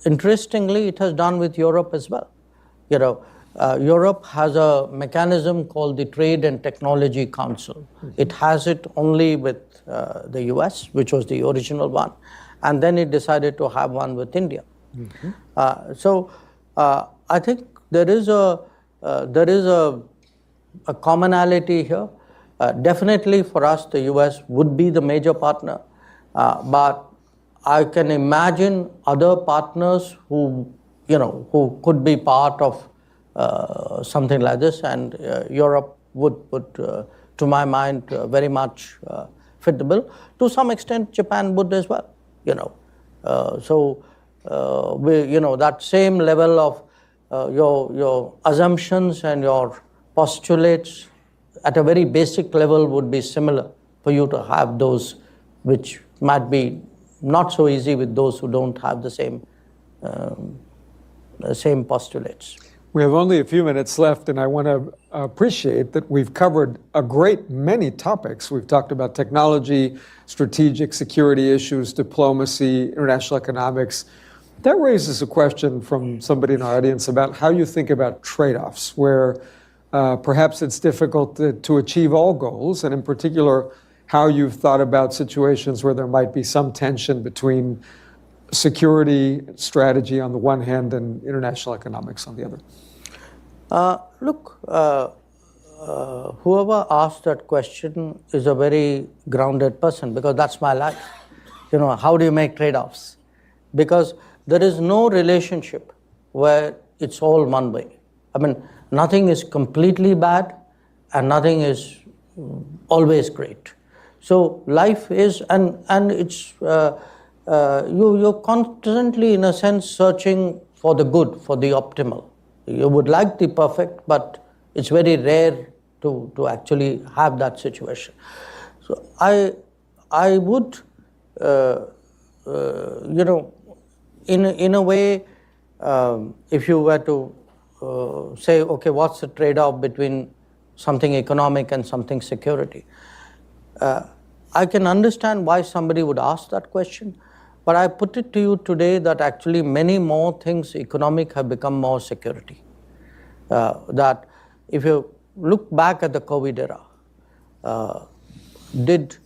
interestingly, it has done with Europe as well. You know, Europe has a mechanism called the Trade and Technology Council. It has it only with the US, which was the original one, and then it decided to have one with India. So I think there is a commonality here. Definitely for us, the US would be the major partner, but I can imagine other partners who, you know, who could be part of something like this, and Europe would to my mind, very much fit the bill. To some extent, Japan would as well, you know. You know, that same level of your assumptions and your postulates at a very basic level would be similar for you to have those, which might be not so easy with those who don't have the same postulates. We have only a few minutes left, and I want to appreciate that we've covered a great many topics. We've talked about technology, strategic security issues, diplomacy, international economics. That raises a question from somebody in our audience about how you think about trade-offs, where perhaps it's difficult to achieve all goals, and in particular, how you've thought about situations where there might be some tension between security strategy on the one hand and international economics on the other. Whoever asked that question is a very grounded person, because that's my life. You know, how do you make trade-offs? Because there is no relationship where it's all one way. I mean, nothing is completely bad and nothing is always great. So life is, and it's, you're constantly, in a sense, searching for the good, for the optimal. You would like the perfect, but it's very rare to actually have that situation. So I would, you know, in a way, if you were to say, okay, what's the trade-off between something economic and something security? I can understand why somebody would ask that question, but I put it to you today that actually many more things economic have become more security. That if you look back at the COVID era, did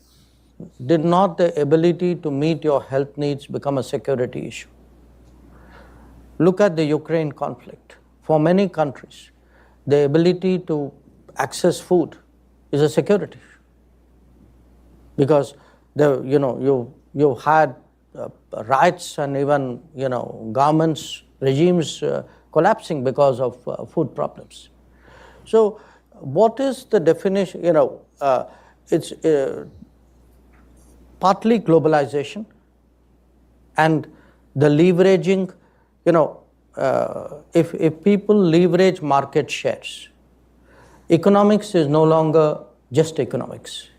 not the ability to meet your health needs become a security issue? Look at the Ukraine conflict. For many countries, the ability to access food is a security issue. Because you had riots and even governments, regimes collapsing because of food problems. So, what is the definition? It's partly globalization and the leveraging. If people leverage market shares, economics is no longer just economics.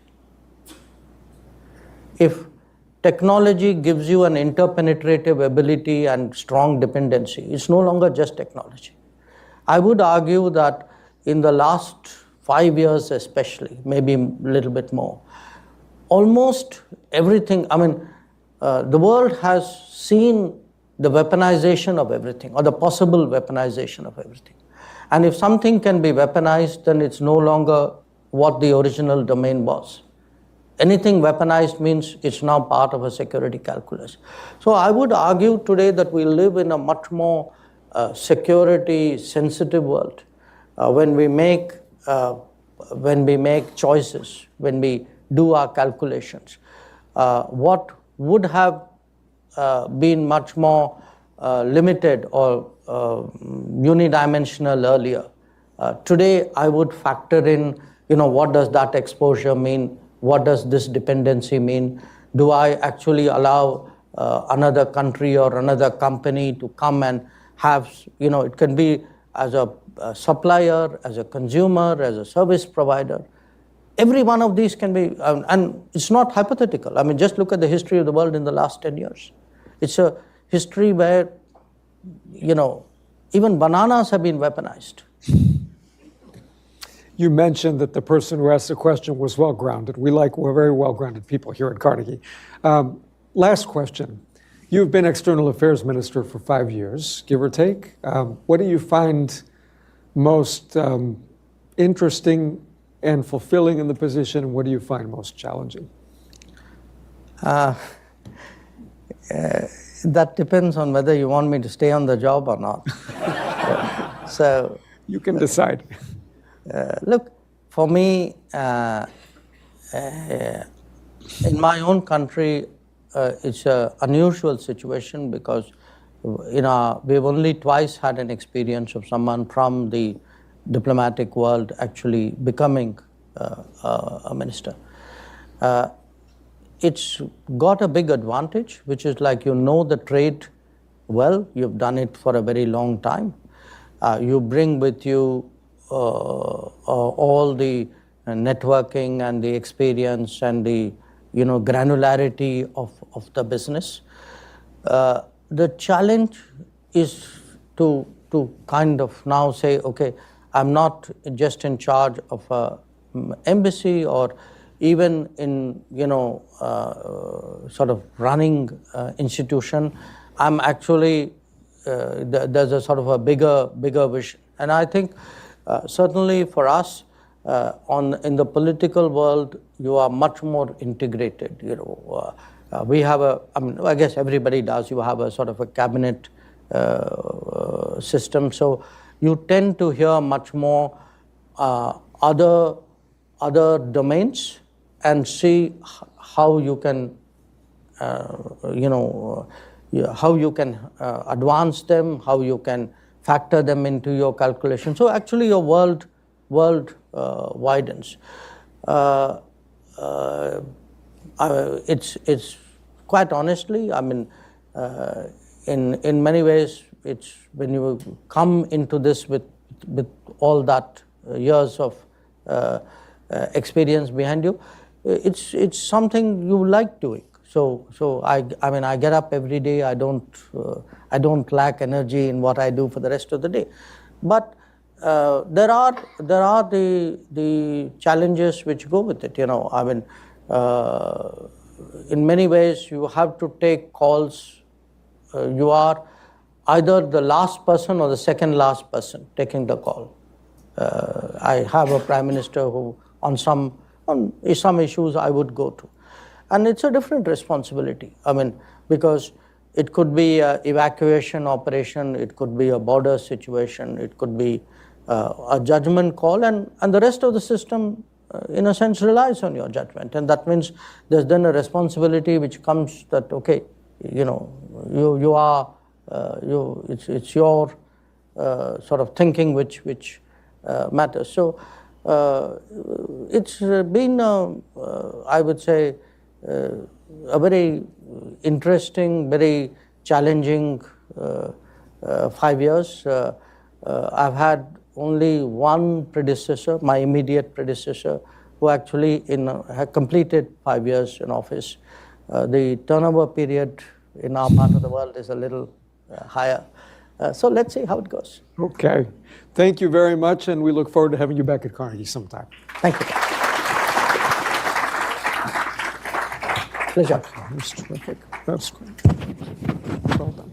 If technology gives you an interpenetrative ability and strong dependency, it's no longer just technology. I would argue that in the last 5 years especially, maybe a little bit more, almost everything, the world has seen the weaponization of everything, or the possible weaponization of everything. And if something can be weaponized, then it's no longer what the original domain was. Anything weaponized means it's now part of a security calculus. So I would argue today that we live in a much more security-sensitive world. When we make choices, when we do our calculations, what would have been much more limited or unidimensional earlier, today I would factor in, what does that exposure mean? What does this dependency mean? Do I actually allow another country or another company to come and have, it can be as a supplier, as a consumer, as a service provider. Every one of these can be, and it's not hypothetical. Just look at the history of the world in the last 10 years. It's a history where, even bananas have been weaponized. You mentioned that the person who asked the question was well-grounded. We're very well-grounded people here at Carnegie. Last question. You've been External Affairs Minister for 5 years, give or take. What do you find most interesting and fulfilling in the position? What do you find most challenging? That depends on whether you want me to stay on the job or not. So you can decide. Look, for me, in my own country, it's an unusual situation because we've only twice had an experience of someone from the diplomatic world actually becoming a minister. It's got a big advantage, which is like the trade well, you've done it for a very long time. You bring with you all the networking and the experience and the granularity of the business. The challenge is to kind of now say, okay, I'm not just in charge of an embassy or even in sort of running institution. I'm actually there's a sort of a bigger vision, and I think certainly for us in the political world, you are much more integrated. We have I guess everybody does. You have a sort of a cabinet system, so you tend to hear much more other domains and see how you can how you can advance them, how you can factor them into your calculation. So actually your world widens. It's quite honestly, in many ways, it's when you come into this with all that years of experience behind you, it's something you like doing. So I get up every day. I don't lack energy in what I do for the rest of the day, but there are the challenges which go with it. In many ways you have to take calls. You are either the last person or the second last person taking the call. I have a prime minister who on some issues I would go to. And it's a different responsibility. Because It could be an evacuation operation, it could be a border situation, it could be a judgment call, and the rest of the system, in a sense, relies on your judgment. And that means there's then a responsibility which comes that, okay, you know, it's your sort of thinking which matters. So it's been, I would say, a very interesting, very challenging 5 years. I've had only one predecessor, my immediate predecessor, who actually had completed 5 years in office. The turnover period in our part of the world is a little higher. So let's see how it goes. Okay. Thank you very much, and we look forward to having you back at Carnegie sometime. Thank you. Pleasure. That's great. Well done.